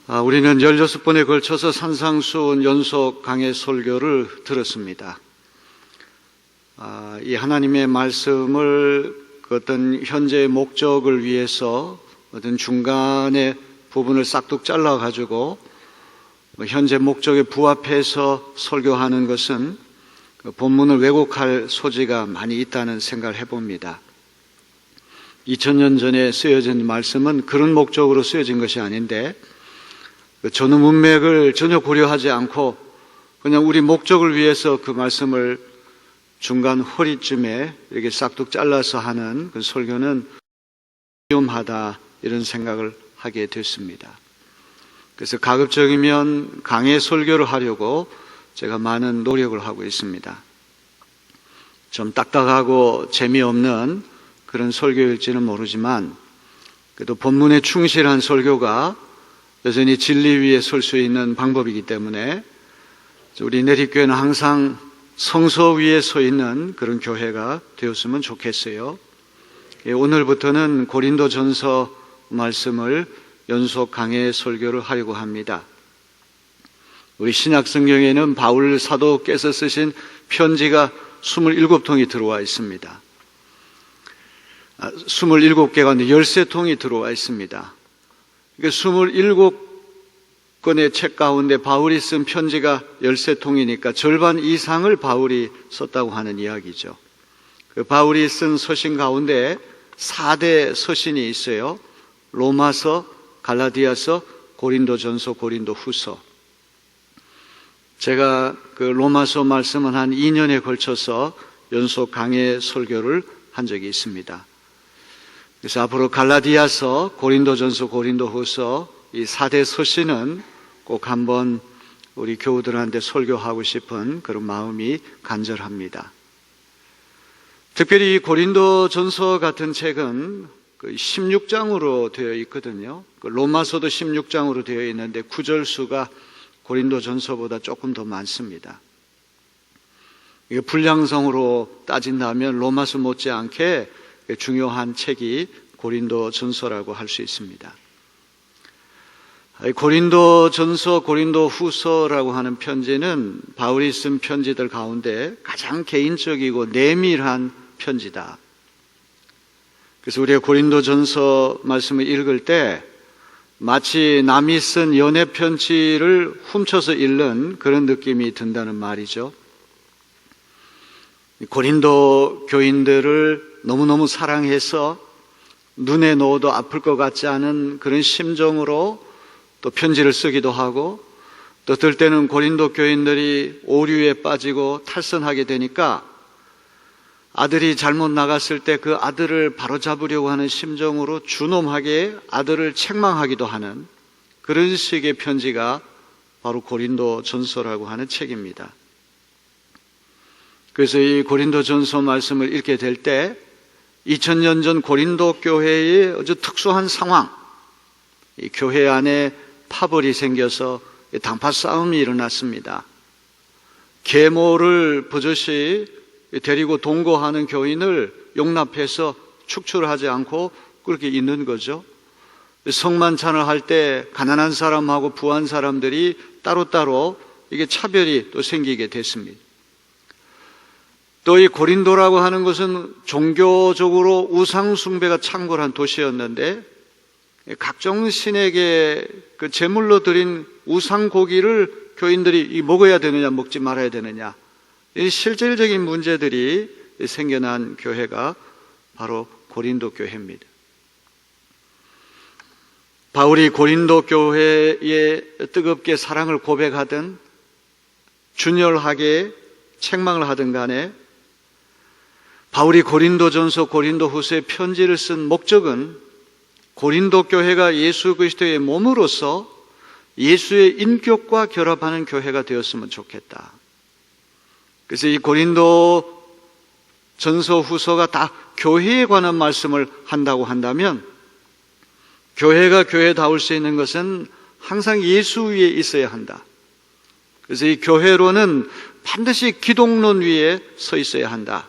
우리는 16번에 걸쳐서 산상수훈 연속 강해 설교를 들었습니다. 이 하나님의 말씀을 어떤 현재의 목적을 위해서 어떤 중간에 부분을 싹둑 잘라가지고 현재 목적에 부합해서 설교하는 것은 본문을 왜곡할 소지가 많이 있다는 생각을 해봅니다. 2000년 전에 쓰여진 말씀은 그런 목적으로 쓰여진 것이 아닌데 전후 문맥을 전혀 고려하지 않고 그냥 우리 목적을 위해서 그 말씀을 중간 허리쯤에 이렇게 싹둑 잘라서 하는 그 설교는 위험하다 이런 생각을 하게 됐습니다. 그래서 가급적이면 강해 설교를 하려고 제가 많은 노력을 하고 있습니다. 좀 딱딱하고 재미없는 그런 설교일지는 모르지만 그래도 본문에 충실한 설교가 여전히 진리 위에 설 수 있는 방법이기 때문에 우리 내립교회는 항상 성서 위에 서 있는 그런 교회가 되었으면 좋겠어요. 오늘부터는 고린도전서 말씀을 연속 강해 설교를 하려고 합니다. 우리 신약 성경에는 바울 사도께서 쓰신 편지가 27통이 들어와 있습니다. 27개 가운데 13통이 들어와 있습니다. 27권의 책 가운데 바울이 쓴 편지가 13통이니까 절반 이상을 바울이 썼다고 하는 이야기죠. 그 바울이 쓴 서신 가운데 4대 서신이 있어요. 로마서, 갈라디아서, 고린도전서, 고린도후서. 제가 그 로마서 말씀은 한 2년에 걸쳐서 연속 강해 설교를 한 적이 있습니다. 그래서 앞으로 갈라디아서, 고린도전서, 고린도후서 이 4대 서신은 꼭 한번 우리 교우들한테 설교하고 싶은 그런 마음이 간절합니다. 특별히 이 고린도전서 같은 책은 16장으로 되어 있거든요. 로마서도 16장으로 되어 있는데 구절 수가 고린도전서보다 조금 더 많습니다. 이게 분량성으로 따진다면 로마서 못지않게 중요한 책이 고린도전서라고 할 수 있습니다. 고린도전서, 고린도후서라고 하는 편지는 바울이 쓴 편지들 가운데 가장 개인적이고 내밀한 편지다. 그래서 우리가 고린도전서 말씀을 읽을 때 마치 남이 쓴 연애 편지를 훔쳐서 읽는 그런 느낌이 든다는 말이죠. 고린도 교인들을 너무너무 사랑해서 눈에 넣어도 아플 것 같지 않은 그런 심정으로 또 편지를 쓰기도 하고 또 어떨 때는 고린도 교인들이 오류에 빠지고 탈선하게 되니까 아들이 잘못 나갔을 때 그 아들을 바로잡으려고 하는 심정으로 준엄하게 아들을 책망하기도 하는 그런 식의 편지가 바로 고린도전서라고 하는 책입니다. 그래서 이 고린도전서 말씀을 읽게 될 때 2000년 전 고린도 교회의 아주 특수한 상황, 이 교회 안에 파벌이 생겨서 당파 싸움이 일어났습니다. 계모를 버젓이 데리고 동거하는 교인을 용납해서 축출하지 않고 그렇게 있는 거죠. 성만찬을 할 때 가난한 사람하고 부한 사람들이 따로따로 이게 차별이 또 생기게 됐습니다. 또 이 고린도라고 하는 것은 종교적으로 우상숭배가 창궐한 도시였는데 각종 신에게 그 제물로 드린 우상고기를 교인들이 먹어야 되느냐 먹지 말아야 되느냐 이 실질적인 문제들이 생겨난 교회가 바로 고린도 교회입니다. 바울이 고린도 교회에 뜨겁게 사랑을 고백하든 준열하게 책망을 하든 간에 바울이 고린도전서, 고린도후서에 편지를 쓴 목적은 고린도 교회가 예수 그리스도의 몸으로서 예수의 인격과 결합하는 교회가 되었으면 좋겠다. 그래서 이 고린도 전서 후서가 다 교회에 관한 말씀을 한다고 한다면 교회가 교회다울 수 있는 것은 항상 예수 위에 있어야 한다. 그래서 이 교회로는 반드시 기독론 위에 서 있어야 한다.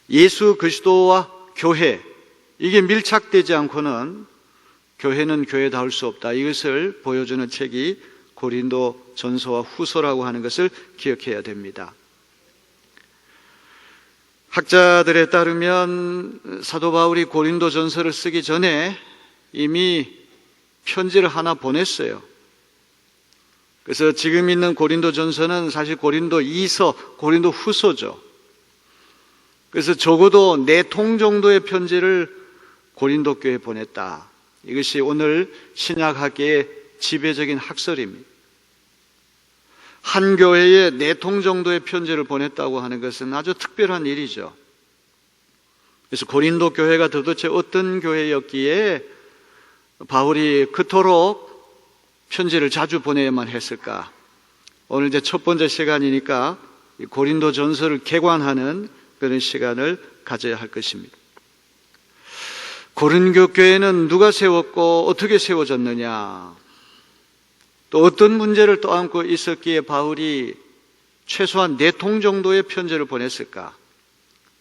예수 그리스도와 교회 이게 밀착되지 않고는 교회는 교회다울 수 없다. 이것을 보여주는 책이 고린도 전서와 후서라고 하는 것을 기억해야 됩니다. 학자들에 따르면 사도 바울이 고린도 전서를 쓰기 전에 이미 편지를 하나 보냈어요. 그래서 지금 있는 고린도 전서는 사실 고린도 이서, 고린도 후서죠. 그래서 적어도 4통 정도의 편지를 고린도 교회에 보냈다. 이것이 오늘 신약학계의 지배적인 학설입니다. 한 교회에 4통 정도의 편지를 보냈다고 하는 것은 아주 특별한 일이죠. 그래서 고린도 교회가 도대체 어떤 교회였기에 바울이 그토록 편지를 자주 보내야만 했을까? 오늘 이제 첫 번째 시간이니까 고린도 전서를 개관하는 그런 시간을 가져야 할 것입니다. 고린도 교회는 누가 세웠고 어떻게 세워졌느냐? 또 어떤 문제를 떠안고 있었기에 바울이 최소한 4통 정도의 편지를 보냈을까?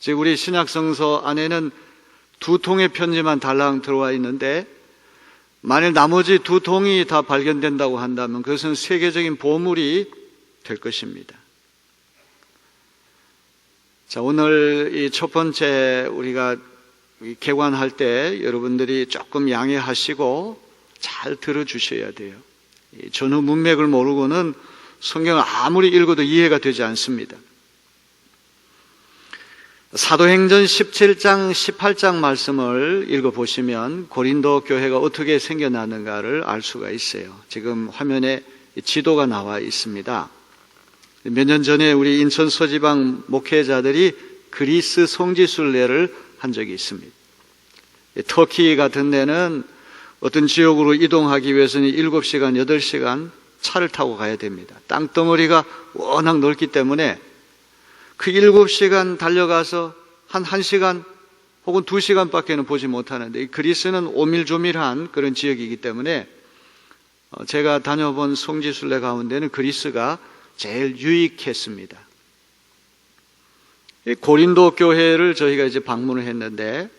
즉 우리 신약성서 안에는 2통의 편지만 달랑 들어와 있는데 만일 나머지 2통이 다 발견된다고 한다면 그것은 세계적인 보물이 될 것입니다. 자, 오늘 이 첫 번째 우리가 개관할 때 여러분들이 조금 양해하시고 잘 들어주셔야 돼요. 전후 문맥을 모르고는 성경을 아무리 읽어도 이해가 되지 않습니다. 사도행전 17장, 18장 말씀을 읽어보시면 고린도 교회가 어떻게 생겨나는가를 알 수가 있어요. 지금 화면에 지도가 나와 있습니다. 몇 년 전에 우리 인천 서지방 목회자들이 그리스 성지순례를 한 적이 있습니다. 터키 같은 데는 어떤 지역으로 이동하기 위해서는 7시간, 8시간 차를 타고 가야 됩니다. 땅덩어리가 워낙 넓기 때문에 그 7시간 달려가서 한 1시간 혹은 2시간밖에는 보지 못하는데 그리스는 오밀조밀한 그런 지역이기 때문에 제가 다녀본 성지순례 가운데는 그리스가 제일 유익했습니다. 고린도 교회를 저희가 이제 방문을 했는데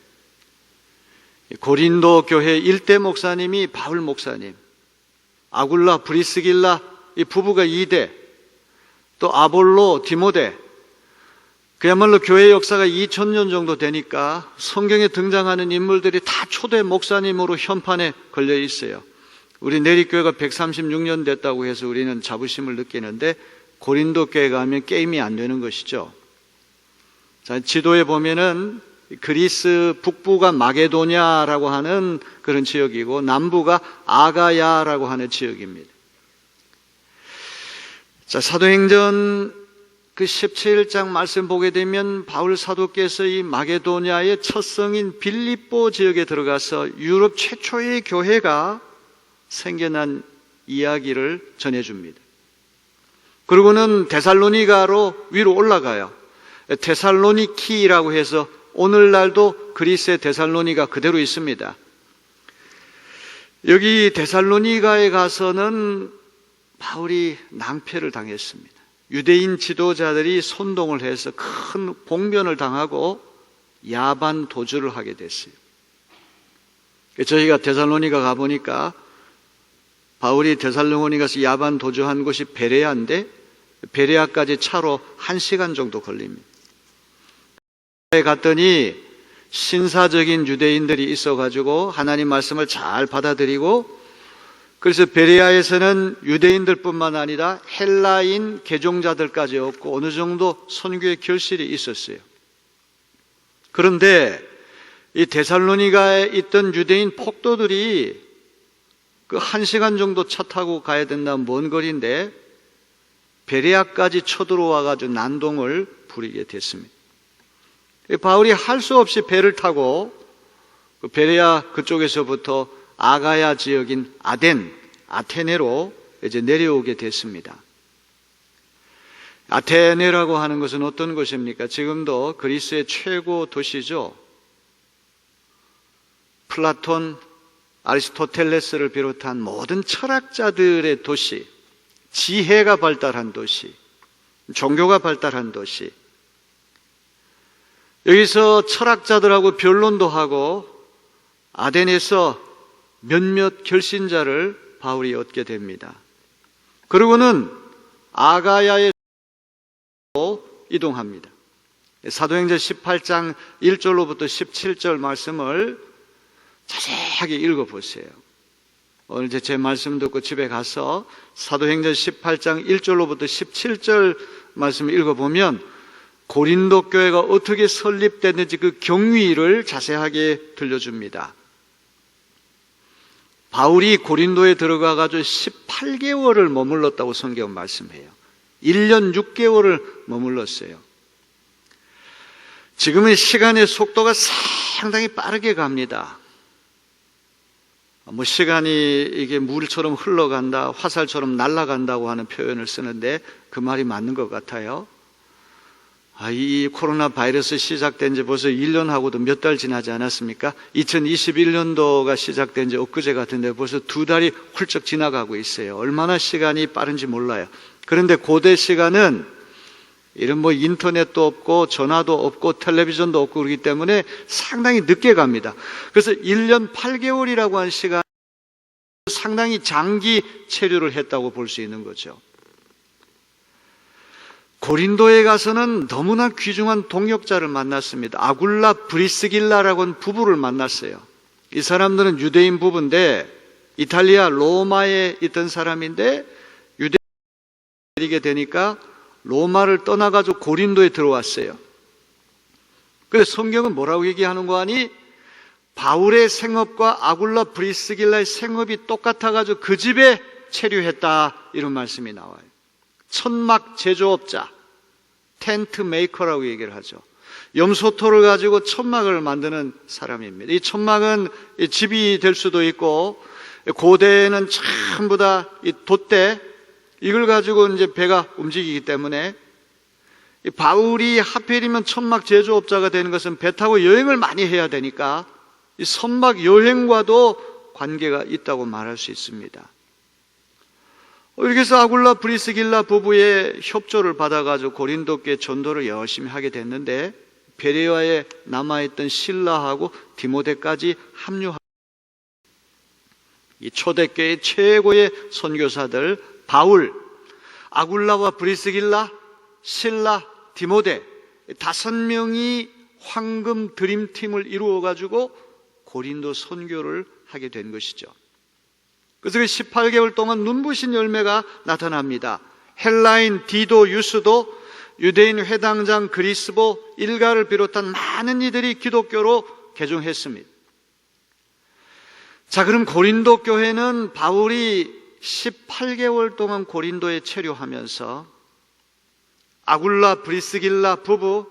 고린도 교회 일대 목사님이 바울 목사님, 아굴라, 브리스길라 이 부부가 2대, 또 아볼로, 디모데, 그야말로 교회 역사가 2000년 정도 되니까 성경에 등장하는 인물들이 다 초대 목사님으로 현판에 걸려 있어요. 우리 내리교회가 136년 됐다고 해서 우리는 자부심을 느끼는데 고린도 교회 가면 게임이 안 되는 것이죠. 자, 지도에 보면은 그리스 북부가 마게도냐라고 하는 그런 지역이고 남부가 아가야라고 하는 지역입니다. 자, 사도행전 그 17장 말씀 보게 되면 바울 사도께서 이 마게도냐의 첫 성인 빌립보 지역에 들어가서 유럽 최초의 교회가 생겨난 이야기를 전해줍니다. 그리고는 데살로니가로 위로 올라가요. 데살로니키라고 해서 오늘날도 그리스의 데살로니가 그대로 있습니다. 여기 데살로니가에 가서는 바울이 낭패를 당했습니다. 유대인 지도자들이 선동을 해서 큰 봉변을 당하고 야반 도주를 하게 됐어요. 저희가 데살로니가 가보니까 바울이 데살로니가에서 야반 도주한 곳이 베레아인데 베레아까지 차로 1시간 정도 걸립니다. 갔더니 신사적인 유대인들이 있어가지고 하나님 말씀을 잘 받아들이고 그래서 베레아에서는 유대인들뿐만 아니라 헬라인 개종자들까지 없고 어느 정도 선교의 결실이 있었어요. 그런데 이 데살로니가에 있던 유대인 폭도들이 그 1시간 정도 차 타고 가야 된다면 먼 거리인데 베레아까지 쳐들어와가지고 난동을 부리게 됐습니다. 바울이 할 수 없이 배를 타고 베레아 그쪽에서부터 아가야 지역인 아테네로 이제 내려오게 됐습니다. 아테네라고 하는 것은 어떤 곳입니까? 지금도 그리스의 최고 도시죠. 플라톤, 아리스토텔레스를 비롯한 모든 철학자들의 도시, 지혜가 발달한 도시, 종교가 발달한 도시. 여기서 철학자들하고 변론도 하고 아덴에서 몇몇 결신자를 바울이 얻게 됩니다. 그리고는 아가야에 이동합니다. 사도행전 18장 1절로부터 17절 말씀을 자세하게 읽어보세요. 오늘 제 말씀 듣고 집에 가서 사도행전 18장 1절로부터 17절 말씀을 읽어보면 고린도 교회가 어떻게 설립됐는지 그 경위를 자세하게 들려줍니다. 바울이 고린도에 들어가가지고 18개월을 머물렀다고 성경은 말씀해요. 1년 6개월을 머물렀어요. 지금은 시간의 속도가 상당히 빠르게 갑니다. 시간이 이게 물처럼 흘러간다, 화살처럼 날아간다고 하는 표현을 쓰는데 그 말이 맞는 것 같아요. 이 코로나 바이러스 시작된 지 벌써 1년하고도 몇 달 지나지 않았습니까? 2021년도가 시작된 지 엊그제 같은데 벌써 2달이 훌쩍 지나가고 있어요. 얼마나 시간이 빠른지 몰라요. 그런데 고대 시간은 이런 인터넷도 없고 전화도 없고 텔레비전도 없고 그렇기 때문에 상당히 늦게 갑니다. 그래서 1년 8개월이라고 하는 시간 상당히 장기 체류를 했다고 볼 수 있는 거죠. 고린도에 가서는 너무나 귀중한 동역자를 만났습니다. 아굴라 브리스길라라고 하는 부부를 만났어요. 이 사람들은 유대인 부부인데 이탈리아 로마에 있던 사람인데 유대인이 되니까 로마를 떠나가지고 고린도에 들어왔어요. 그래서 성경은 뭐라고 얘기하는 거 아니? 바울의 생업과 아굴라 브리스길라의 생업이 똑같아가지고 그 집에 체류했다 이런 말씀이 나와요. 천막 제조업자, 텐트 메이커라고 얘기를 하죠. 염소토를 가지고 천막을 만드는 사람입니다. 이 천막은 집이 될 수도 있고 고대에는 전부 다 이 돛대 이걸 가지고 이제 배가 움직이기 때문에 바울이 하필이면 천막 제조업자가 되는 것은 배 타고 여행을 많이 해야 되니까 이 선막 여행과도 관계가 있다고 말할 수 있습니다. 이렇게 해서 아굴라 브리스길라 부부의 협조를 받아가지고 고린도교회 전도를 열심히 하게 됐는데 베레아에 남아있던 실라하고 디모데까지 합류하고 이 초대교회 최고의 선교사들 바울, 아굴라와 브리스길라, 실라, 디모데 5명이 황금 드림팀을 이루어가지고 고린도 선교를 하게 된 것이죠. 그래서 18개월 동안 눈부신 열매가 나타납니다. 헬라인 디도 유스도 유대인 회당장 그리스보 일가를 비롯한 많은 이들이 기독교로 개종했습니다. 자, 그럼 고린도 교회는 바울이 18개월 동안 고린도에 체류하면서 아굴라 브리스길라 부부,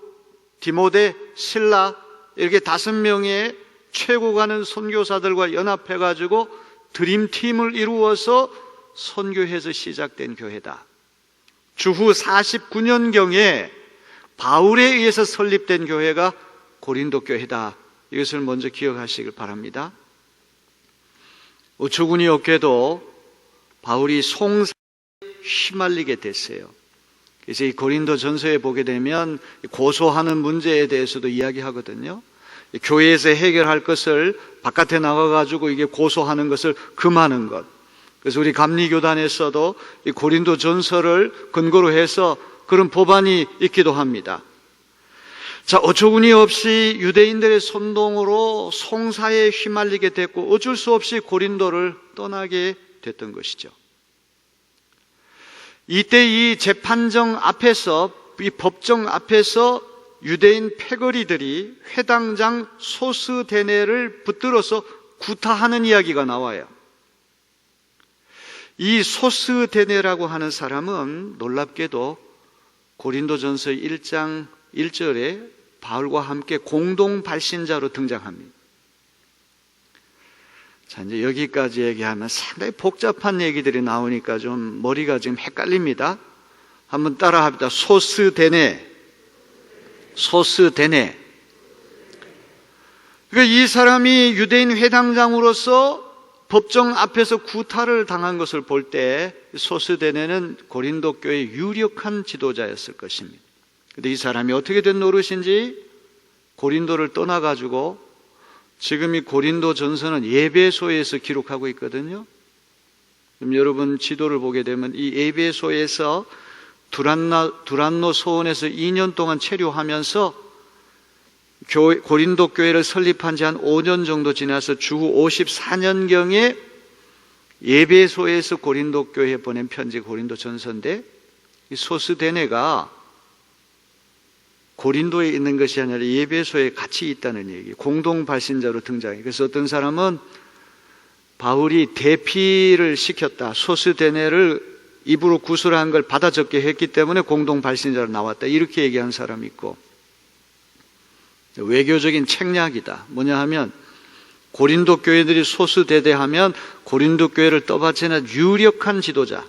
디모데, 실라 이렇게 5명의 최고 가는 선교사들과 연합해가지고 드림팀을 이루어서 선교해서 시작된 교회다. 주후 49년경에 바울에 의해서 설립된 교회가 고린도 교회다. 이것을 먼저 기억하시길 바랍니다. 어처구니 없게도 바울이 송사에 휘말리게 됐어요. 그래서 이 고린도 전서에 보게 되면 고소하는 문제에 대해서도 이야기하거든요. 교회에서 해결할 것을 바깥에 나가가지고 이게 고소하는 것을 금하는 것. 그래서 우리 감리교단에서도 이 고린도 전서를 근거로 해서 그런 법안이 있기도 합니다. 자, 어처구니 없이 유대인들의 선동으로 송사에 휘말리게 됐고 어쩔 수 없이 고린도를 떠나게 됐던 것이죠. 이때 이 재판정 앞에서, 이 법정 앞에서 유대인 패거리들이 회당장 소스데네를 붙들어서 구타하는 이야기가 나와요. 이 소스데네라고 하는 사람은 놀랍게도 고린도전서 1장 1절에 바울과 함께 공동 발신자로 등장합니다. 자, 이제 여기까지 얘기하면 상당히 복잡한 얘기들이 나오니까 좀 머리가 지금 헷갈립니다. 한번 따라 합니다. 소스데네. 그러니까 이 사람이 유대인 회당장으로서 법정 앞에서 구타를 당한 것을 볼 때 소스데네는 고린도 교회의 유력한 지도자였을 것입니다. 그런데 이 사람이 어떻게 된 노릇인지 고린도를 떠나가지고 지금 이 고린도 전서는 예배소에서 기록하고 있거든요. 그럼 여러분 지도를 보게 되면 이 예배소에서 두란노 소원에서 2년 동안 체류하면서 고린도 교회를 설립한 지 한 5년 정도 지나서 주후 54년경에 예배소에서 고린도 교회에 보낸 편지 고린도 전서인데, 이 소스데네가 고린도에 있는 것이 아니라 예배소에 같이 있다는 얘기, 공동 발신자로 등장해요. 그래서 어떤 사람은 바울이 대피를 시켰다, 소스데네를 입으로 구술한 걸 받아 적게 했기 때문에 공동 발신자로 나왔다, 이렇게 얘기한 사람이 있고, 외교적인 책략이다. 뭐냐 하면 고린도 교회들이 소수대대하면 고린도 교회를 떠받치는 유력한 지도자,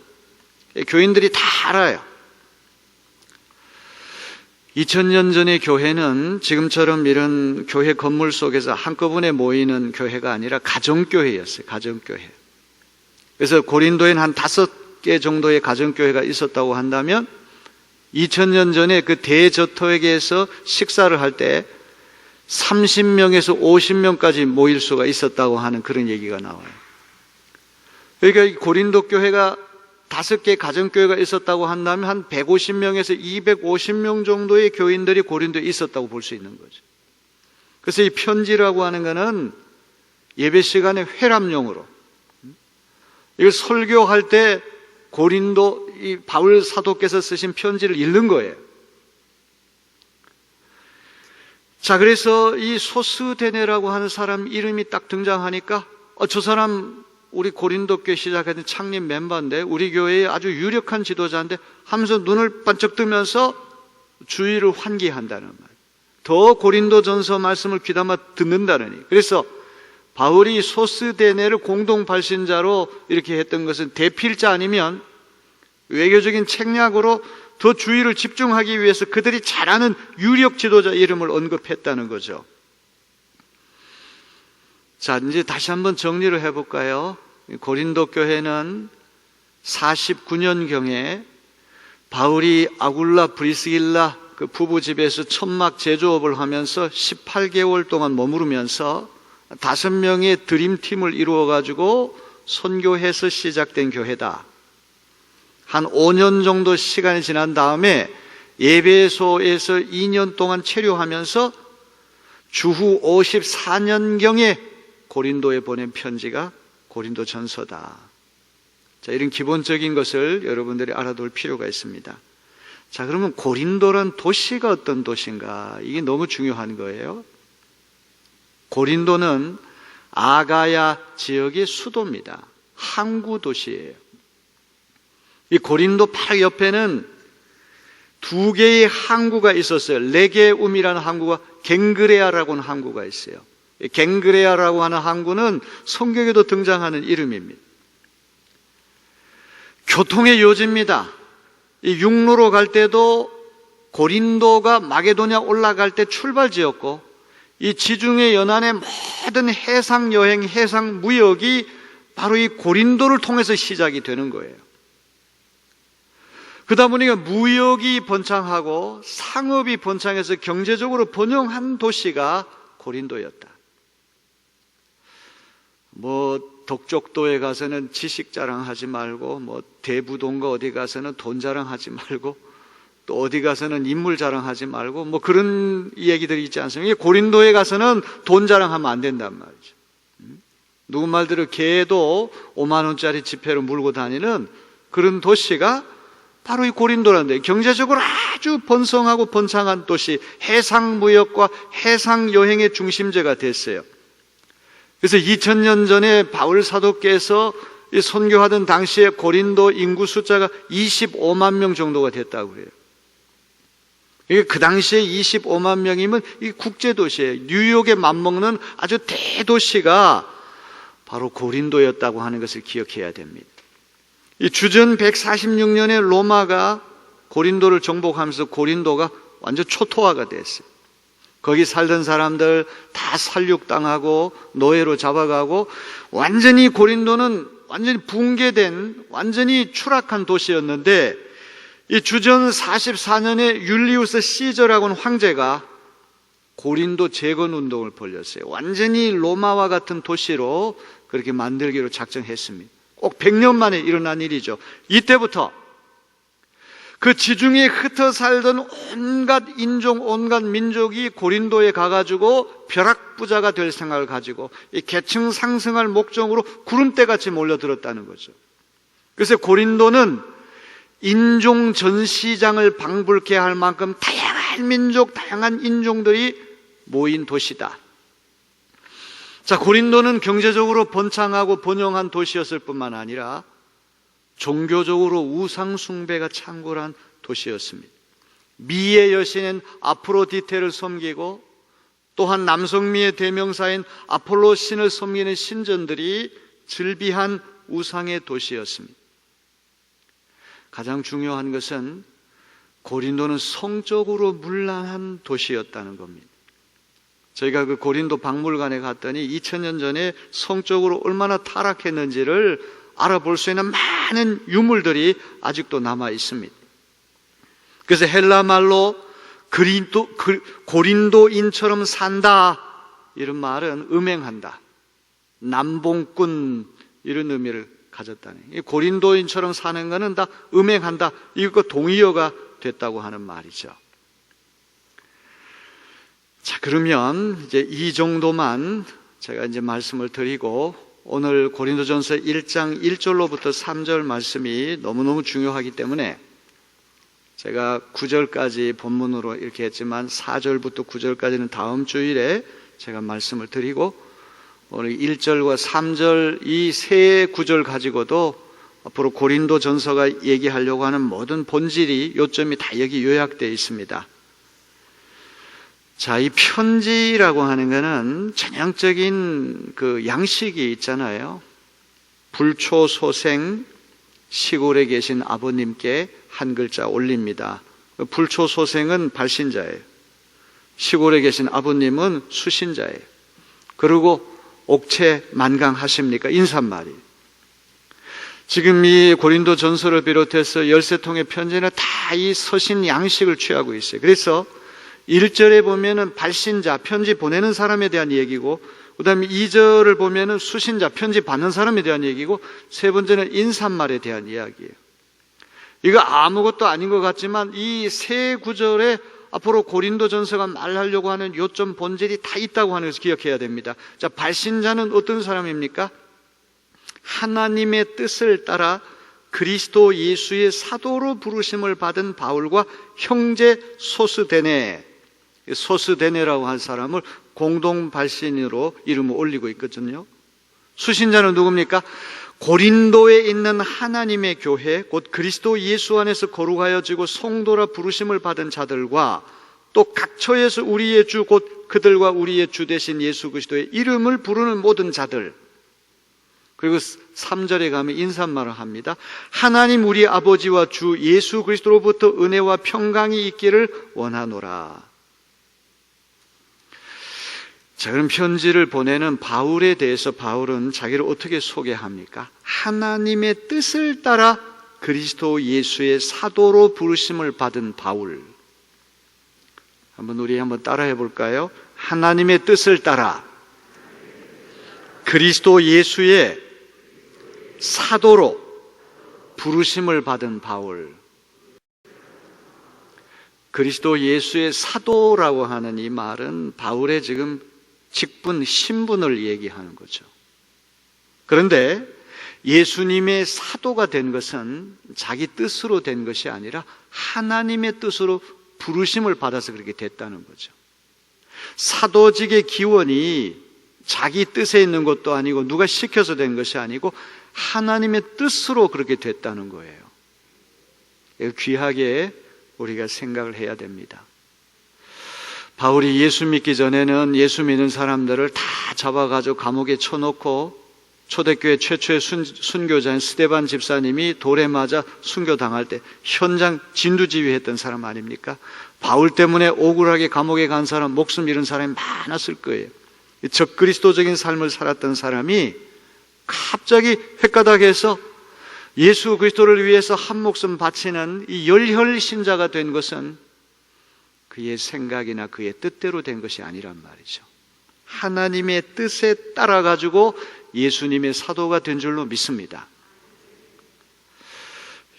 교인들이 다 알아요. 2000년 전의 교회는 지금처럼 이런 교회 건물 속에서 한꺼번에 모이는 교회가 아니라 가정교회였어요. 가정교회. 그래서 고린도에는 한 5개 정도의 가정교회가 있었다고 한다면 2000년 전에 그 대저토에게서 식사를 할 때 30명에서 50명까지 모일 수가 있었다고 하는 그런 얘기가 나와요. 그러니까 고린도 교회가 5개 가정교회가 있었다고 한다면 한 150명에서 250명 정도의 교인들이 고린도에 있었다고 볼 수 있는 거죠. 그래서 이 편지라고 하는 것은 예배 시간에 회람용으로, 이걸 설교할 때 고린도 이 바울 사도께서 쓰신 편지를 읽는 거예요. 자, 그래서 이 소스데네라고 하는 사람 이름이 딱 등장하니까 저 사람 우리 고린도 교회 시작한 창립 멤버인데, 우리 교회의 아주 유력한 지도자인데 하면서 눈을 반짝 뜨면서 주의를 환기한다는 말, 더 고린도 전서 말씀을 귀담아 듣는다느니. 그래서 바울이 소스데네를 공동 발신자로 이렇게 했던 것은 대필자 아니면 외교적인 책략으로 더 주의를 집중하기 위해서 그들이 잘 아는 유력 지도자 이름을 언급했다는 거죠. 자, 이제 다시 한번 정리를 해볼까요? 고린도 교회는 49년경에 바울이 아굴라 브리스길라 그 부부 집에서 천막 제조업을 하면서 18개월 동안 머무르면서 5명의 드림팀을 이루어가지고 선교해서 시작된 교회다. 한 5년 정도 시간이 지난 다음에 예배소에서 2년 동안 체류하면서 주후 54년경에 고린도에 보낸 편지가 고린도 전서다. 자, 이런 기본적인 것을 여러분들이 알아둘 필요가 있습니다. 자, 그러면 고린도란 도시가 어떤 도시인가? 이게 너무 중요한 거예요. 고린도는 아가야 지역의 수도입니다. 항구 도시예요. 이 고린도 바로 옆에는 2개의 항구가 있었어요. 레게움이라는 항구와 갱그레아라고 하는 항구가 있어요. 갱그레아라고 하는 항구는 성경에도 등장하는 이름입니다. 교통의 요지입니다. 이 육로로 갈 때도 고린도가 마게도냐 올라갈 때 출발지였고, 이 지중해 연안의 모든 해상 여행, 해상 무역이 바로 이 고린도를 통해서 시작이 되는 거예요. 그러다 보니까 무역이 번창하고 상업이 번창해서 경제적으로 번영한 도시가 고린도였다. 덕적도에 가서는 지식 자랑하지 말고, 대부동가 어디 가서는 돈 자랑하지 말고, 또 어디 가서는 인물 자랑하지 말고, 그런 얘기들이 있지 않습니까? 고린도에 가서는 돈 자랑하면 안 된단 말이죠. 누구 말대로 개도 5만 원짜리 지폐로 물고 다니는 그런 도시가 바로 이 고린도란데, 경제적으로 아주 번성하고 번창한 도시, 해상무역과 해상여행의 중심지가 됐어요. 그래서 2000년 전에 바울 사도께서 선교하던 당시에 고린도 인구 숫자가 25만 명 정도가 됐다고 그래요. 그 당시에 25만 명이면 이 국제도시예요. 뉴욕에 맞먹는 아주 대도시가 바로 고린도였다고 하는 것을 기억해야 됩니다. 이 주전 146년에 로마가 고린도를 정복하면서 고린도가 완전 초토화가 됐어요. 거기 살던 사람들 다 살육당하고 노예로 잡아가고, 완전히 고린도는 완전히 붕괴된, 완전히 추락한 도시였는데, 이 주전 44년에 율리우스 시저라고 하는 황제가 고린도 재건 운동을 벌였어요. 완전히 로마와 같은 도시로 그렇게 만들기로 작정했습니다. 꼭 100년 만에 일어난 일이죠. 이때부터 그 지중해에 흩어 살던 온갖 인종, 온갖 민족이 고린도에 가가지고 벼락부자가 될 생각을 가지고 이 계층 상승할 목적으로 구름대같이 몰려들었다는 거죠. 그래서 고린도는 인종 전시장을 방불케 할 만큼 다양한 민족, 다양한 인종들이 모인 도시다. 자, 고린도는 경제적으로 번창하고 번영한 도시였을 뿐만 아니라 종교적으로 우상 숭배가 창궐한 도시였습니다. 미의 여신인 아프로디테를 섬기고 또한 남성미의 대명사인 아폴로 신을 섬기는 신전들이 즐비한 우상의 도시였습니다. 가장 중요한 것은 고린도는 성적으로 문란한 도시였다는 겁니다. 저희가 그 고린도 박물관에 갔더니 2000년 전에 성적으로 얼마나 타락했는지를 알아볼 수 있는 많은 유물들이 아직도 남아 있습니다. 그래서 헬라 말로 고린도인처럼 산다, 이런 말은 음행한다, 남봉꾼, 이런 의미를 가졌다네. 고린도인처럼 사는 것은 다 음행한다, 이거 동의어가 됐다고 하는 말이죠. 자, 그러면 이제 이 정도만 제가 이제 말씀을 드리고, 오늘 고린도전서 1장 1절로부터 3절 말씀이 너무너무 중요하기 때문에 제가 9절까지 본문으로 이렇게 했지만 4절부터 9절까지는 다음 주일에 제가 말씀을 드리고, 오늘 1절과 3절 이 세 구절 가지고도 앞으로 고린도전서가 얘기하려고 하는 모든 본질이, 요점이 다 여기 요약되어 있습니다. 자, 이 편지라고 하는 것은 전형적인 그 양식이 있잖아요. 불초소생, 시골에 계신 아버님께 한 글자 올립니다. 불초소생은 발신자예요. 시골에 계신 아버님은 수신자예요. 그리고 옥체 만강하십니까? 인사말이에요. 지금 이 고린도 전서를 비롯해서 13통의 편지는 다 이 서신 양식을 취하고 있어요. 그래서 1절에 보면은 발신자, 편지 보내는 사람에 대한 얘기고, 그 다음에 2절을 보면은 수신자, 편지 받는 사람에 대한 얘기고, 세 번째는 인사말에 대한 이야기예요. 이거 아무것도 아닌 것 같지만 이 세 구절에 앞으로 고린도 전서가 말하려고 하는 요점 본질이 다 있다고 하는 것을 기억해야 됩니다. 자, 발신자는 어떤 사람입니까? 하나님의 뜻을 따라 그리스도 예수의 사도로 부르심을 받은 바울과 형제 소스데네, 소스데네라고 한 사람을 공동 발신으로 이름을 올리고 있거든요. 수신자는 누굽니까? 고린도에 있는 하나님의 교회, 곧 그리스도 예수 안에서 거룩하여지고 성도라 부르심을 받은 자들과 또 각처에서 우리의 주, 곧 그들과 우리의 주 되신 예수 그리스도의 이름을 부르는 모든 자들. 그리고 3절에 가면 인사말을 합니다. 하나님 우리 아버지와 주 예수 그리스도로부터 은혜와 평강이 있기를 원하노라. 자, 그럼 편지를 보내는 바울에 대해서 바울은 자기를 어떻게 소개합니까? 하나님의 뜻을 따라 그리스도 예수의 사도로 부르심을 받은 바울. 우리 한번 따라해 볼까요? 하나님의 뜻을 따라 그리스도 예수의 사도로 부르심을 받은 바울. 그리스도 예수의 사도라고 하는 이 말은 바울의 지금 직분, 신분을 얘기하는 거죠. 그런데 예수님의 사도가 된 것은 자기 뜻으로 된 것이 아니라 하나님의 뜻으로 부르심을 받아서 그렇게 됐다는 거죠. 사도직의 기원이 자기 뜻에 있는 것도 아니고 누가 시켜서 된 것이 아니고 하나님의 뜻으로 그렇게 됐다는 거예요. 귀하게 우리가 생각을 해야 됩니다. 바울이 예수 믿기 전에는 예수 믿는 사람들을 다 잡아가지고 감옥에 쳐놓고 초대교회 최초의 순교자인 스데반 집사님이 돌에 맞아 순교당할 때 현장 진두지휘했던 사람 아닙니까? 바울 때문에 억울하게 감옥에 간 사람, 목숨 잃은 사람이 많았을 거예요. 적그리스도적인 삶을 살았던 사람이 갑자기 횟가닥해서 예수 그리스도를 위해서 한 목숨 바치는 이 열혈 신자가 된 것은 그의 생각이나 그의 뜻대로 된 것이 아니란 말이죠. 하나님의 뜻에 따라 가지고 예수님의 사도가 된 줄로 믿습니다.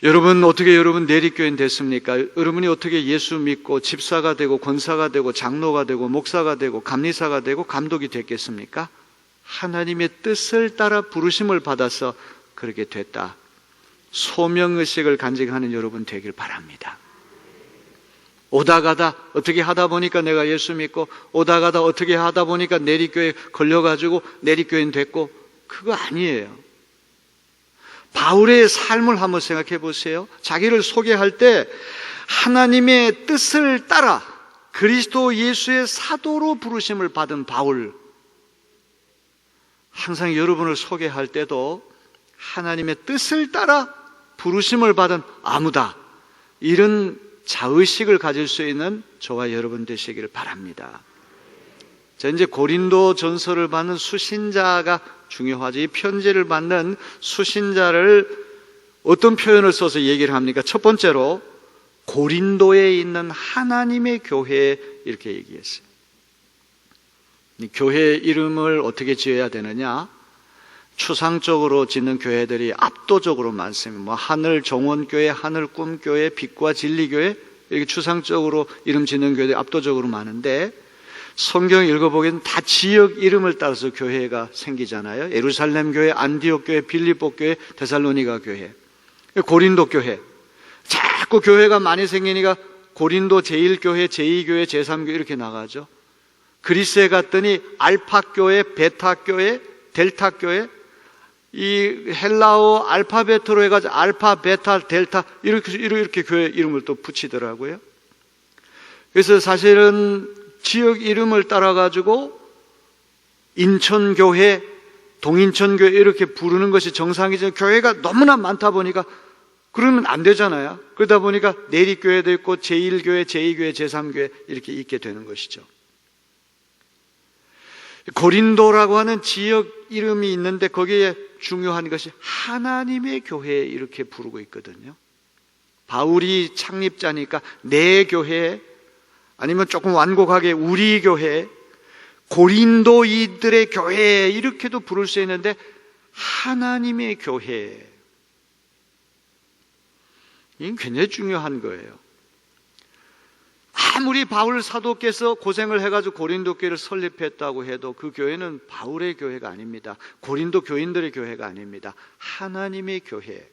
여러분, 어떻게 여러분 내리교인 됐습니까? 여러분이 어떻게 예수 믿고 집사가 되고 권사가 되고 장로가 되고 목사가 되고 감리사가 되고 감독이 됐겠습니까? 하나님의 뜻을 따라 부르심을 받아서 그렇게 됐다. 소명의식을 간직하는 여러분 되길 바랍니다. 오다 가다 어떻게 하다 보니까 내가 예수 믿고, 오다 가다 어떻게 하다 보니까 내리교에 걸려가지고 내리교인 됐고, 그거 아니에요. 바울의 삶을 한번 생각해 보세요. 자기를 소개할 때 하나님의 뜻을 따라 그리스도 예수의 사도로 부르심을 받은 바울, 항상 여러분을 소개할 때도 하나님의 뜻을 따라 부르심을 받은 아무다, 이런 자의식을 가질 수 있는 저와 여러분 되시기를 바랍니다. 자, 이제 고린도 전서를 받는 수신자가 중요하죠. 이 편지를 받는 수신자를 어떤 표현을 써서 얘기를 합니까? 첫 번째로 고린도에 있는 하나님의 교회, 이렇게 얘기했어요. 이 교회 이름을 어떻게 지어야 되느냐? 추상적으로 짓는 교회들이 압도적으로 많습니다. 뭐 하늘 정원교회, 하늘 꿈교회, 빛과 진리교회, 이렇게 추상적으로 이름 짓는 교회들이 압도적으로 많은데, 성경 읽어보기에는 다 지역 이름을 따라서 교회가 생기잖아요. 예루살렘 교회, 안디옥 교회, 빌립보 교회, 데살로니가 교회, 고린도 교회. 자꾸 교회가 많이 생기니까 고린도 제1교회, 제2교회, 제3교회 이렇게 나가죠. 그리스에 갔더니 알파 교회, 베타 교회, 델타 교회, 이 헬라어 알파벳으로 해가지고 알파, 베타, 델타 이렇게 교회 이름을 또 붙이더라고요. 그래서 사실은 지역 이름을 따라가지고 인천교회, 동인천교회 이렇게 부르는 것이 정상이죠. 교회가 너무나 많다 보니까 그러면 안 되잖아요. 그러다 보니까 내리교회도 있고 제1교회, 제2교회, 제3교회 이렇게 있게 되는 것이죠. 고린도라고 하는 지역 이름이 있는데 거기에 중요한 것이 하나님의 교회 이렇게 부르고 있거든요. 바울이 창립자니까 내 교회, 아니면 조금 완곡하게 우리 교회, 고린도이들의 교회 이렇게도 부를 수 있는데 하나님의 교회, 이건 굉장히 중요한 거예요. 아무리 바울 사도께서 고생을 해가지고 고린도 교회를 설립했다고 해도 그 교회는 바울의 교회가 아닙니다. 고린도 교인들의 교회가 아닙니다. 하나님의 교회.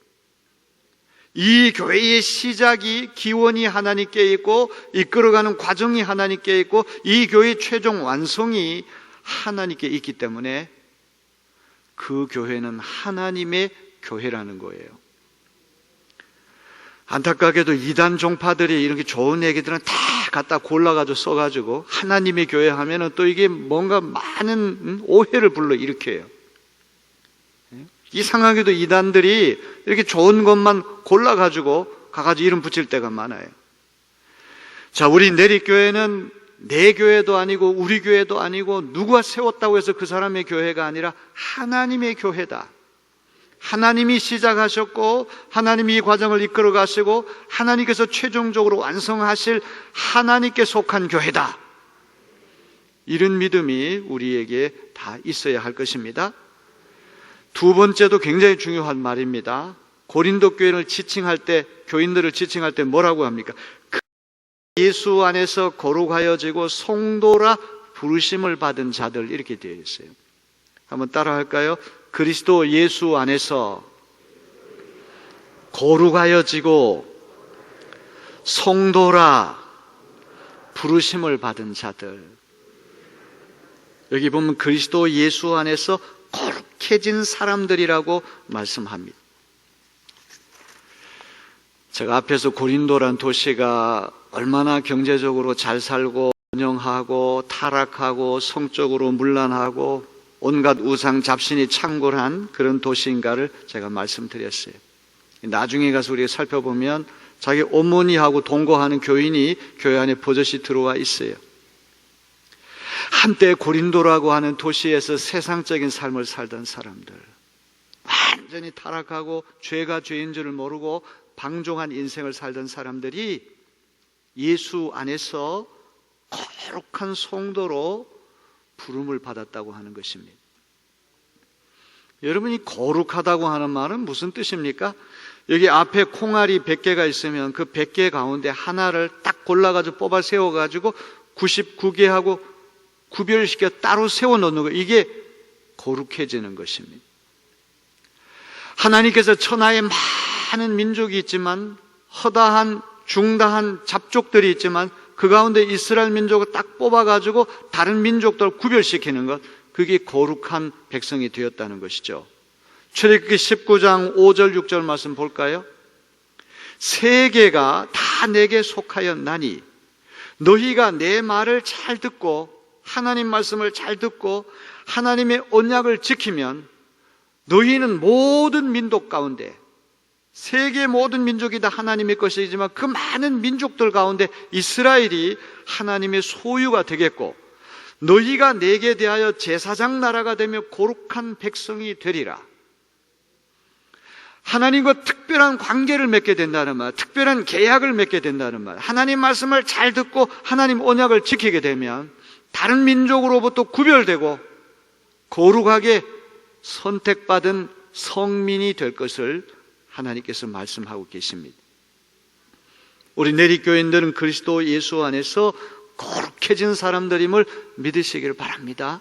이 교회의 시작이, 기원이 하나님께 있고 이끌어가는 과정이 하나님께 있고 이 교회의 최종 완성이 하나님께 있기 때문에 그 교회는 하나님의 교회라는 거예요. 안타깝게도 이단 종파들이 이렇게 좋은 얘기들은 다 갖다 골라가지고 써가지고 하나님의 교회 하면은 또 이게 뭔가 많은 오해를 불러일으켜요. 이상하게도 이단들이 이렇게 좋은 것만 골라가지고 가가지고 이름 붙일 때가 많아요. 자, 우리 내리교회는 내 교회도 아니고 우리 교회도 아니고 누가 세웠다고 해서 그 사람의 교회가 아니라 하나님의 교회다. 하나님이 시작하셨고 하나님이 이 과정을 이끌어 가시고 하나님께서 최종적으로 완성하실 하나님께 속한 교회다. 이런 믿음이 우리에게 다 있어야 할 것입니다. 두 번째도 굉장히 중요한 말입니다. 고린도 교회를 지칭할 때, 교인들을 지칭할 때 뭐라고 합니까? 예수 안에서 거룩하여지고 성도라 부르심을 받은 자들, 이렇게 되어 있어요. 한번 따라 할까요? 그리스도 예수 안에서 거룩하여지고 성도라 부르심을 받은 자들. 여기 보면 그리스도 예수 안에서 거룩해진 사람들이라고 말씀합니다. 제가 앞에서 고린도란 도시가 얼마나 경제적으로 잘 살고 번영하고 타락하고 성적으로 문란하고 온갖 우상 잡신이 창궐한 그런 도시인가를 제가 말씀드렸어요. 나중에 가서 우리가 살펴보면 자기 어머니하고 동거하는 교인이 교회 안에 버젓이 들어와 있어요. 한때 고린도라고 하는 도시에서 세상적인 삶을 살던 사람들, 완전히 타락하고 죄가 죄인 줄을 모르고 방종한 인생을 살던 사람들이 예수 안에서 거룩한 성도로 부름을 받았다고 하는 것입니다. 여러분이 거룩하다고 하는 말은 무슨 뜻입니까? 여기 앞에 콩알이 100개가 있으면 그 100개 가운데 하나를 딱 골라가지고 뽑아 세워가지고 99개하고 구별시켜 따로 세워놓는 거, 이게 거룩해지는 것입니다. 하나님께서 천하에 많은 민족이 있지만, 허다한 중다한 잡족들이 있지만 그 가운데 이스라엘 민족을 딱 뽑아가지고 다른 민족들을 구별시키는 것, 그게 거룩한 백성이 되었다는 것이죠. 출애굽기 19장 5절 6절 말씀 볼까요? 세계가 다 내게 속하였나니 너희가 내 말을 잘 듣고 하나님 말씀을 잘 듣고 하나님의 언약을 지키면 너희는 모든 민족 가운데, 세계 모든 민족이 다 하나님의 것이지만 그 많은 민족들 가운데 이스라엘이 하나님의 소유가 되겠고, 너희가 내게 대하여 제사장 나라가 되며 거룩한 백성이 되리라. 하나님과 특별한 관계를 맺게 된다는 말, 특별한 계약을 맺게 된다는 말, 하나님 말씀을 잘 듣고 하나님 언약을 지키게 되면 다른 민족으로부터 구별되고 거룩하게 선택받은 성민이 될 것을 하나님께서 말씀하고 계십니다. 우리 내리교인들은 그리스도 예수 안에서 거룩해진 사람들임을 믿으시기를 바랍니다.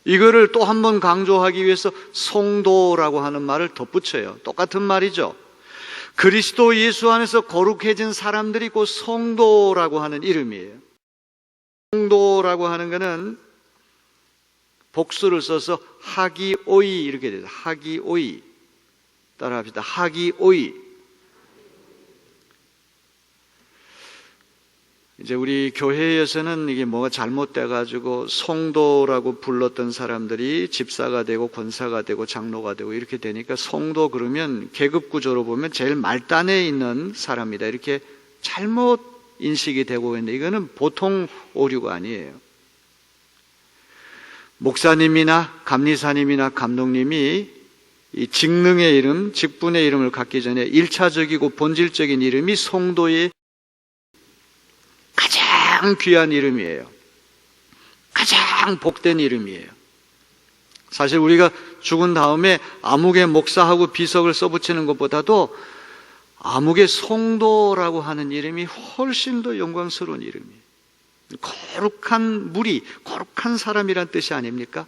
이거를 또 한 번 강조하기 위해서 성도라고 하는 말을 덧붙여요. 똑같은 말이죠. 그리스도 예수 안에서 거룩해진 사람들이 곧 성도라고 하는 이름이에요. 성도라고 하는 것은 복수를 써서 하기오이 이렇게 돼요. 하기오이. 따라합시다. 하기오이. 이제 우리 교회에서는 이게 뭐가 잘못돼가지고 성도라고 불렀던 사람들이 집사가 되고 권사가 되고 장로가 되고 이렇게 되니까 성도 그러면 계급 구조로 보면 제일 말단에 있는 사람이다, 이렇게 잘못 인식이 되고 있는데, 이거는 보통 오류가 아니에요. 목사님이나 감리사님이나 감독님이 이 직능의 이름, 직분의 이름을 갖기 전에 1차적이고 본질적인 이름이 성도의 가장 귀한 이름이에요. 가장 복된 이름이에요. 사실 우리가 죽은 다음에 암흑의 목사하고 비석을 써붙이는 것보다도 암흑의 성도라고 하는 이름이 훨씬 더 영광스러운 이름이에요. 거룩한 무리, 거룩한 사람이란 뜻이 아닙니까?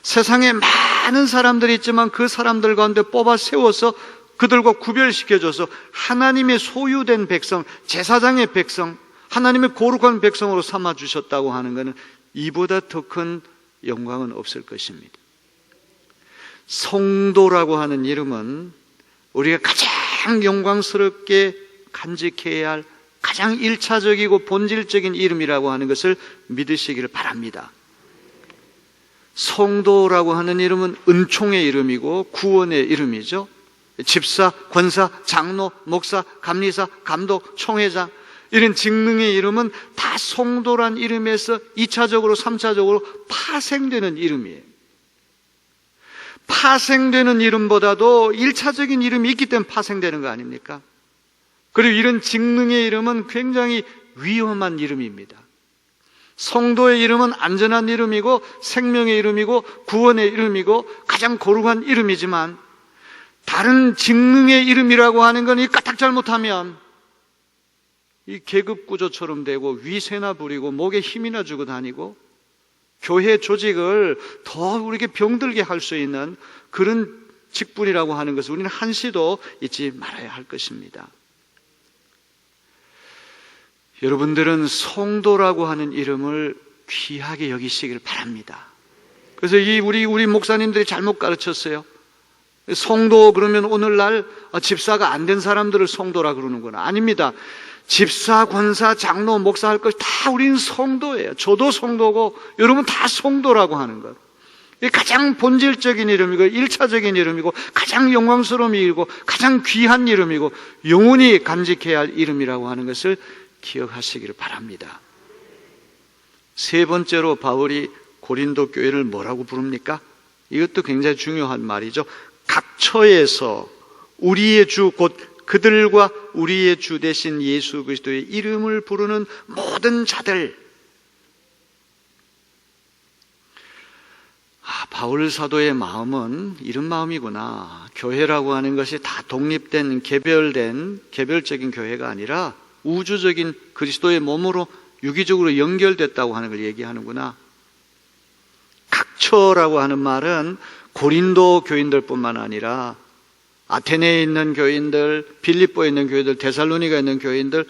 세상에 많은 사람들이 있지만 그 사람들 가운데 뽑아 세워서 그들과 구별시켜줘서 하나님의 소유된 백성, 제사장의 백성, 하나님의 거룩한 백성으로 삼아주셨다고 하는 것은 이보다 더 큰 영광은 없을 것입니다. 성도라고 하는 이름은 우리가 가장 영광스럽게 간직해야 할 가장 1차적이고 본질적인 이름이라고 하는 것을 믿으시기를 바랍니다. 성도라고 하는 이름은 은총의 이름이고 구원의 이름이죠. 집사, 권사, 장로, 목사, 감리사, 감독, 총회장, 이런 직능의 이름은 다 성도란 이름에서 2차적으로 3차적으로 파생되는 이름이에요. 파생되는 이름보다도 1차적인 이름이 있기 때문에 파생되는 거 아닙니까? 그리고 이런 직능의 이름은 굉장히 위험한 이름입니다. 성도의 이름은 안전한 이름이고 생명의 이름이고 구원의 이름이고 가장 거룩한 이름이지만, 다른 직능의 이름이라고 하는 건 이 까딱 잘못하면 이 계급 구조처럼 되고 위세나 부리고 목에 힘이나 주고 다니고 교회 조직을 더 우리에게 병들게 할 수 있는 그런 직분이라고 하는 것을 우리는 한시도 잊지 말아야 할 것입니다. 여러분들은 성도라고 하는 이름을 귀하게 여기시길 바랍니다. 그래서 우리 목사님들이 잘못 가르쳤어요. 성도 그러면 오늘날 집사가 안 된 사람들을 성도라 그러는구나. 아닙니다. 집사, 권사, 장로, 목사 할 것 다 우리는 성도예요. 저도 성도고 여러분 다 성도라고 하는 것. 이게 가장 본질적인 이름이고 1차적인 이름이고 가장 영광스러운 이름이고 가장 귀한 이름이고 영원히 간직해야 할 이름이라고 하는 것을 기억하시기를 바랍니다. 세 번째로 바울이 고린도 교회를 뭐라고 부릅니까? 이것도 굉장히 중요한 말이죠. 각 처에서 우리의 주 곧 그들과 우리의 주 되신 예수 그리스도의 이름을 부르는 모든 자들. 바울 사도의 마음은 이런 마음이구나. 교회라고 하는 것이 다 독립된 개별적인 교회가 아니라 우주적인 그리스도의 몸으로 유기적으로 연결됐다고 하는 걸 얘기하는구나. 각처라고 하는 말은 고린도 교인들뿐만 아니라 아테네에 있는 교인들, 빌립보에 있는 교인들, 데살로니가에 있는 교인들,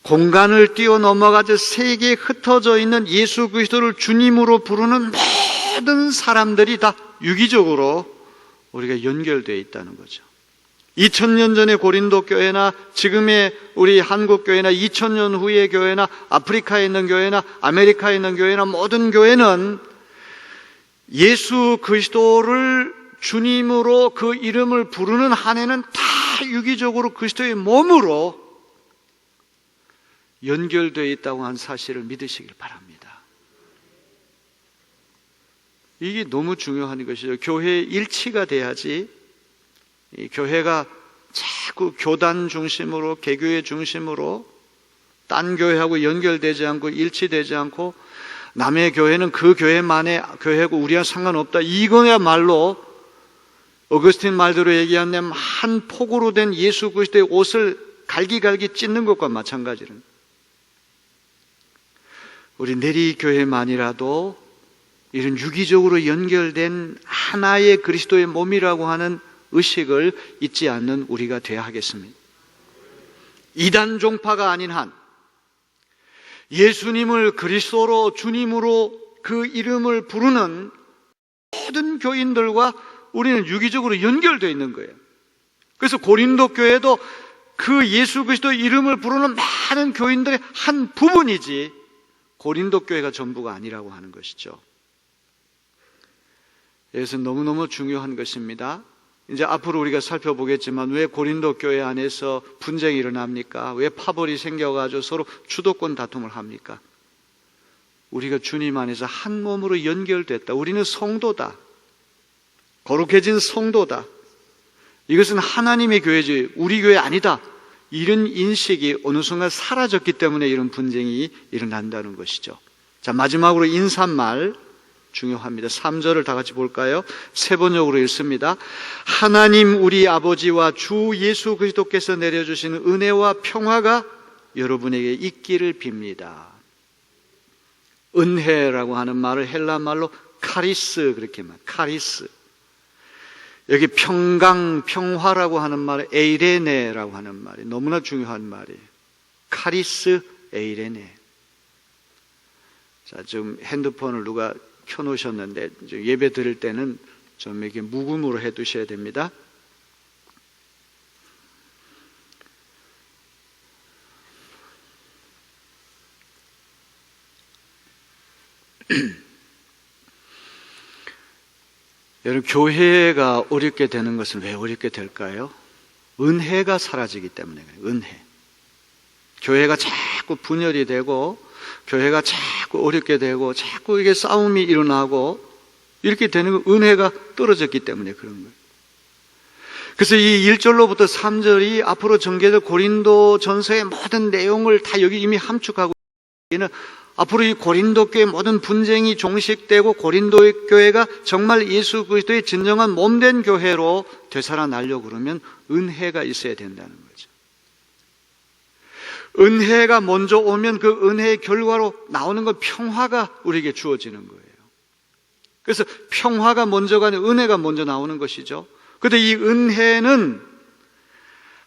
공간을 뛰어넘어가지고 세계에 흩어져 있는 예수 그리스도를 주님으로 부르는 모든 사람들이 다 유기적으로 우리가 연결되어 있다는 거죠. 2000년 전의 고린도 교회나 지금의 우리 한국 교회나 2000년 후의 교회나 아프리카에 있는 교회나 아메리카에 있는 교회나 모든 교회는 예수 그리스도를 주님으로 그 이름을 부르는 한해는 다 유기적으로 그리스도의 몸으로 연결되어 있다고 하는 사실을 믿으시길 바랍니다. 이게 너무 중요한 것이죠. 교회의 일치가 돼야지, 이 교회가 자꾸 교단 중심으로, 개교회 중심으로 딴 교회하고 연결되지 않고 일치되지 않고 남의 교회는 그 교회만의 교회고 우리와 상관없다, 이거야말로 어거스틴 말대로 얘기하면 한 폭으로 된 예수 그리스도의 옷을 갈기갈기 찢는 것과 마찬가지로 우리 내리교회만이라도 이런 유기적으로 연결된 하나의 그리스도의 몸이라고 하는 의식을 잊지 않는 우리가 되어야 하겠습니다. 이단 종파가 아닌 한 예수님을 그리스도로 주님으로 그 이름을 부르는 모든 교인들과 우리는 유기적으로 연결되어 있는 거예요. 그래서 고린도 교회도 그 예수 그리스도의 이름을 부르는 많은 교인들의 한 부분이지 고린도 교회가 전부가 아니라고 하는 것이죠. 여기서 너무너무 중요한 것입니다. 이제 앞으로 우리가 살펴보겠지만 왜 고린도 교회 안에서 분쟁이 일어납니까? 왜 파벌이 생겨가지고 서로 주도권 다툼을 합니까? 우리가 주님 안에서 한 몸으로 연결됐다. 우리는 성도다. 거룩해진 성도다. 이것은 하나님의 교회지 우리 교회 아니다. 이런 인식이 어느 순간 사라졌기 때문에 이런 분쟁이 일어난다는 것이죠. 자, 마지막으로 인사말 중요합니다. 3절을 다 같이 볼까요? 세 번역으로 읽습니다. 하나님 우리 아버지와 주 예수 그리스도께서 내려주시는 은혜와 평화가 여러분에게 있기를 빕니다. 은혜라고 하는 말을 헬라 말로 카리스 그렇게 말. 카리스. 여기 평강, 평화라고 하는 말은 에이레네라고 하는 말이 너무나 중요한 말이에요. 카리스 에이레네. 자, 지금 핸드폰을 누가 켜놓으셨는데 예배 드릴 때는 좀 이렇게 묵음으로 해두셔야 됩니다. 여러분, 교회가 어렵게 되는 것은 왜 어렵게 될까요? 은혜가 사라지기 때문에 그래요. 은혜. 교회가 자꾸 분열이 되고 교회가 자꾸 어렵게 되고 자꾸 이게 싸움이 일어나고 이렇게 되는 건 은혜가 떨어졌기 때문에 그런 거예요. 그래서 이 1절로부터 3절이 앞으로 전개될 고린도 전서의 모든 내용을 다 여기 이미 함축하고 있는, 앞으로 이 고린도 교회 모든 분쟁이 종식되고 고린도 교회가 정말 예수 그리스도의 진정한 몸된 교회로 되살아나려고 그러면 은혜가 있어야 된다는 거죠. 은혜가 먼저 오면 그 은혜의 결과로 나오는 건 평화가 우리에게 주어지는 거예요. 그래서 평화가 먼저 가는 은혜가 먼저 나오는 것이죠. 그런데 이 은혜는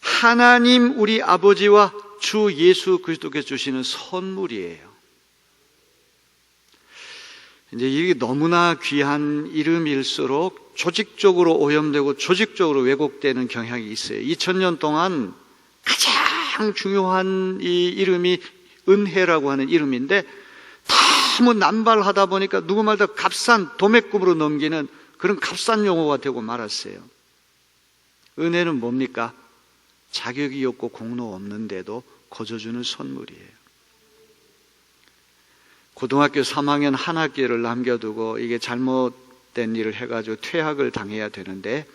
하나님 우리 아버지와 주 예수 그리스도께서 주시는 선물이에요. 이제 이게 너무나 귀한 이름일수록 조직적으로 오염되고 조직적으로 왜곡되는 경향이 있어요. 2000년 동안 가장 중요한 이 이름이 은혜라고 하는 이름인데 너무 남발하다 보니까 누구 말도 값싼 도매급으로 넘기는 그런 값싼 용어가 되고 말았어요. 은혜는 뭡니까? 자격이 없고 공로 없는데도 거저주는 선물이에요. 고등학교 3학년 한 학기를 남겨두고 이게 잘못된 일을 해가지고 퇴학을 당해야 되는데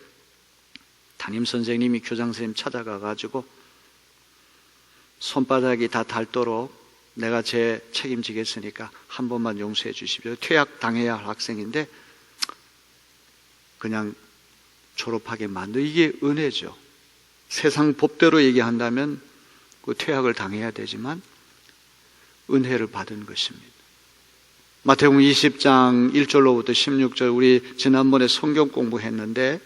담임 선생님이 교장 선생님 찾아가가지고 손바닥이 다 닳도록 내가 제 책임지겠으니까 한 번만 용서해 주십시오. 퇴학 당해야 할 학생인데 그냥 졸업하게 만들, 이게 은혜죠. 세상 법대로 얘기한다면 그 퇴학을 당해야 되지만 은혜를 받은 것입니다. 마태복음 20장 1절로부터 16절, 우리 지난번에 성경 공부했는데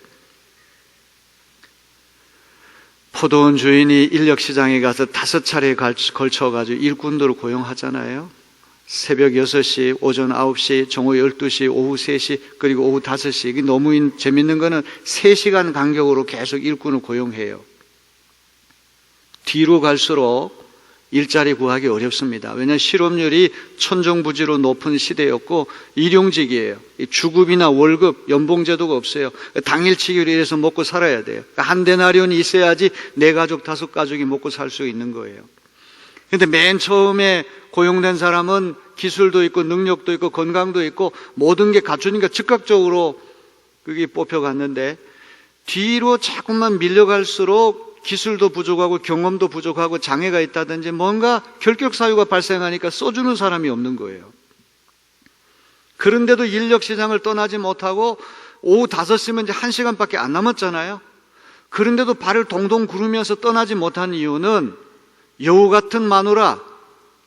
포도원 주인이 인력시장에 가서 5차례에 걸쳐가지고 일꾼들을 고용하잖아요. 새벽 6시, 오전 9시, 정오 12시, 오후 3시, 그리고 오후 5시. 이게 너무 재밌는 거는 3시간 간격으로 계속 일꾼을 고용해요. 뒤로 갈수록 일자리 구하기 어렵습니다. 왜냐하면 실업률이 천정부지로 높은 시대였고 일용직이에요. 주급이나 월급, 연봉제도가 없어요. 당일치기로 일해서 먹고 살아야 돼요. 한 데나리온이 있어야지 내 가족, 5가족이 먹고 살 수 있는 거예요. 그런데 맨 처음에 고용된 사람은 기술도 있고 능력도 있고 건강도 있고 모든 게 갖추니까 즉각적으로 그게 뽑혀갔는데 뒤로 자꾸만 밀려갈수록 기술도 부족하고 경험도 부족하고 장애가 있다든지 뭔가 결격사유가 발생하니까 써주는 사람이 없는 거예요. 그런데도 인력시장을 떠나지 못하고 오후 5시면 이제 1시간밖에 안 남았잖아요. 그런데도 발을 동동 구르면서 떠나지 못한 이유는 여우 같은 마누라,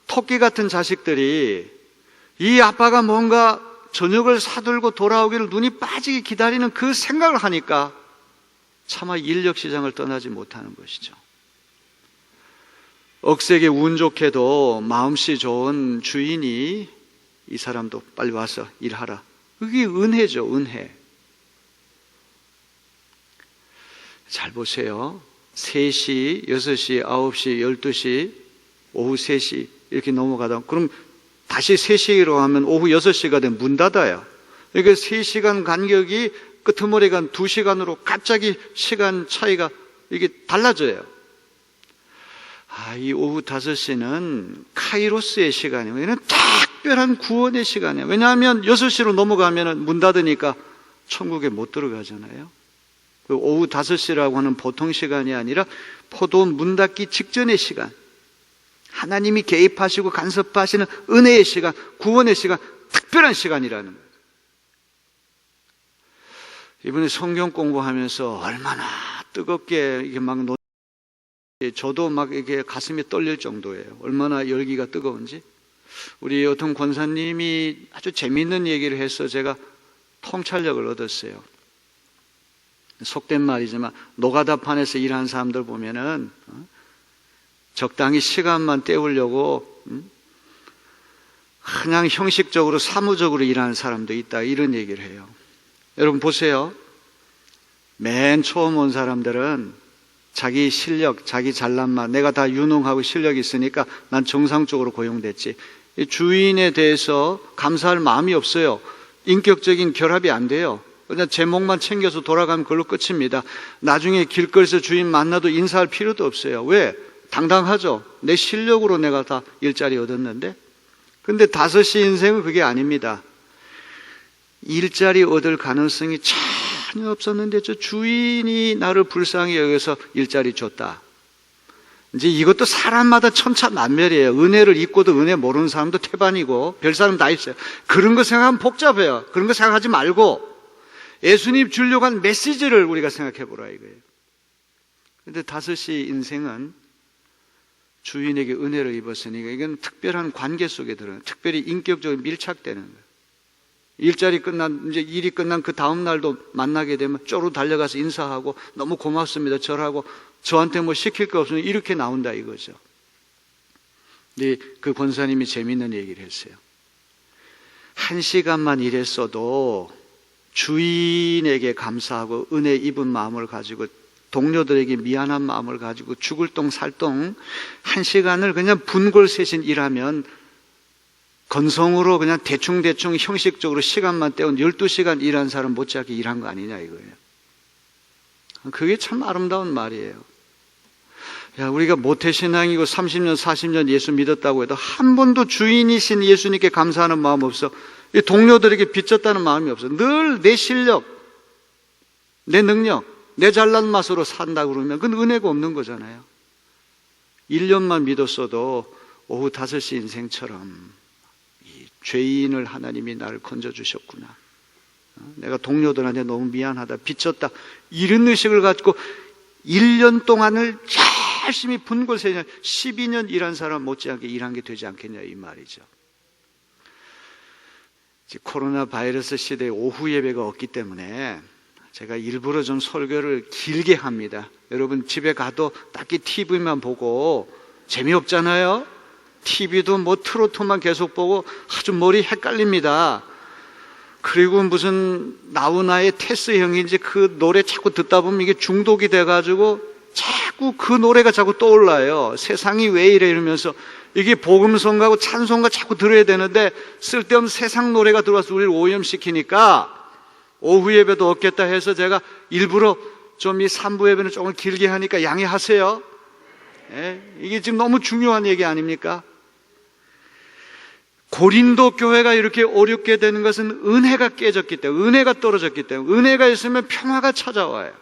토끼 같은 자식들이 이 아빠가 뭔가 저녁을 사들고 돌아오기를 눈이 빠지게 기다리는 그 생각을 하니까 차마 인력시장을 떠나지 못하는 것이죠. 억세게 운 좋게도 마음씨 좋은 주인이 이 사람도 빨리 와서 일하라. 그게 은혜죠, 은혜. 잘 보세요. 3시, 6시, 9시, 12시, 오후 3시 이렇게 넘어가다 그럼 다시 3시로 하면 오후 6시가 되면 문 닫아요. 그러니까 3시간 간격이 끄트머리가 2시간으로 갑자기 시간 차이가 이게 달라져요. 이 오후 5시는 카이로스의 시간이에요. 이는 특별한 구원의 시간이에요. 왜냐하면 6시로 넘어가면 문 닫으니까 천국에 못 들어가잖아요. 오후 5시라고 하는 보통 시간이 아니라 포도원 문 닫기 직전의 시간, 하나님이 개입하시고 간섭하시는 은혜의 시간, 구원의 시간, 특별한 시간이라는 거예요. 이번에 성경 공부하면서 얼마나 뜨겁게 이게 막 저도 막 이게 가슴이 떨릴 정도예요. 얼마나 열기가 뜨거운지. 우리 어떤 권사님이 아주 재미있는 얘기를 해서 제가 통찰력을 얻었어요. 속된 말이지만 노가다판에서 일하는 사람들 보면은 적당히 시간만 때우려고 그냥 형식적으로 사무적으로 일하는 사람도 있다, 이런 얘기를 해요. 여러분 보세요. 맨 처음 온 사람들은 자기 실력, 자기 잘난만, 내가 다 유능하고 실력이 있으니까 난 정상적으로 고용됐지. 주인에 대해서 감사할 마음이 없어요. 인격적인 결합이 안 돼요. 그냥 제목만 챙겨서 돌아가면 그걸로 끝입니다. 나중에 길거리에서 주인 만나도 인사할 필요도 없어요. 왜? 당당하죠. 내 실력으로 내가 다 일자리 얻었는데. 근데 5시 인생은 그게 아닙니다. 일자리 얻을 가능성이 전혀 없었는데 저 주인이 나를 불쌍히 여겨서 일자리 줬다. 이제 이것도 사람마다 천차만별이에요. 은혜를 잊고도 은혜 모르는 사람도 태반이고 별 사람 다 있어요. 그런 거 생각하면 복잡해요. 그런 거 생각하지 말고 예수님 주려고 한 메시지를 우리가 생각해 보라 이거예요. 그런데 5시 인생은 주인에게 은혜를 입었으니까 이건 특별한 관계 속에 들어요. 특별히 인격적으로 밀착되는 거예요. 일자리 끝난, 이제 일이 끝난 그 다음 날도 만나게 되면 쪼로 달려가서 인사하고 너무 고맙습니다 절하고 저한테 뭐 시킬 거 없으면 이렇게 나온다 이거죠. 근데 그 권사님이 재밌는 얘기를 했어요. 1시간만 일했어도 주인에게 감사하고 은혜 입은 마음을 가지고 동료들에게 미안한 마음을 가지고 죽을 똥 살 똥 1시간을 그냥 분골쇄신 일하면 건성으로 그냥 대충대충 형식적으로 시간만 때운 12시간 일한 사람 못지않게 일한 거 아니냐 이거예요. 그게 참 아름다운 말이에요. 야, 우리가 모태신앙이고 30년 40년 예수 믿었다고 해도 한 번도 주인이신 예수님께 감사하는 마음 없어. 동료들에게 빚졌다는 마음이 없어. 늘 내 실력, 내 능력, 내 잘난 맛으로 산다 그러면 그건 은혜가 없는 거잖아요. 1년만 믿었어도 오후 5시 인생처럼 이 죄인을 하나님이 나를 건져주셨구나. 내가 동료들한테 너무 미안하다, 빚졌다, 이런 의식을 갖고 1년 동안을 열심히 분골세년 12년 일한 사람 못지않게 일한 게 되지 않겠냐 이 말이죠. 코로나 바이러스 시대에 오후 예배가 없기 때문에 제가 일부러 좀 설교를 길게 합니다. 여러분 집에 가도 딱히 TV만 보고 재미없잖아요. TV도 뭐 트로트만 계속 보고 아주 머리 헷갈립니다. 그리고 무슨 나훈아의 테스 형인지 그 노래 자꾸 듣다 보면 이게 중독이 돼가지고 자꾸 그 노래가 자꾸 떠올라요. 세상이 왜 이래 이러면서 이게 복음성가고 찬송가 자꾸 들어야 되는데 쓸데없는 세상 노래가 들어와서 우리를 오염시키니까 오후 예배도 없겠다 해서 제가 일부러 좀 이 3부 예배는 조금 길게 하니까 양해하세요. 이게 지금 너무 중요한 얘기 아닙니까? 고린도 교회가 이렇게 어렵게 되는 것은 은혜가 깨졌기 때문에, 은혜가 떨어졌기 때문에, 은혜가 있으면 평화가 찾아와요.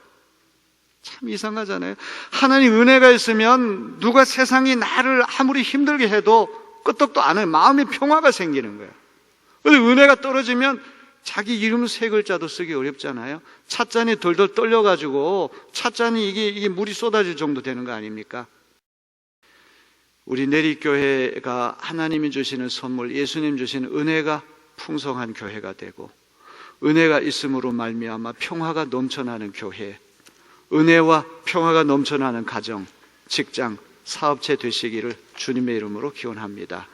참 이상하잖아요. 하나님 은혜가 있으면 누가 세상이 나를 아무리 힘들게 해도 끄떡도 안 해요. 마음에 평화가 생기는 거예요. 그런데 은혜가 떨어지면 자기 이름 3글자도 쓰기 어렵잖아요. 찻잔이 덜덜 떨려가지고 찻잔이 이게 물이 쏟아질 정도 되는 거 아닙니까? 우리 내리교회가 하나님이 주시는 선물, 예수님 주시는 은혜가 풍성한 교회가 되고 은혜가 있음으로 말미암아 평화가 넘쳐나는 교회, 은혜와 평화가 넘쳐나는 가정, 직장, 사업체 되시기를 주님의 이름으로 기원합니다.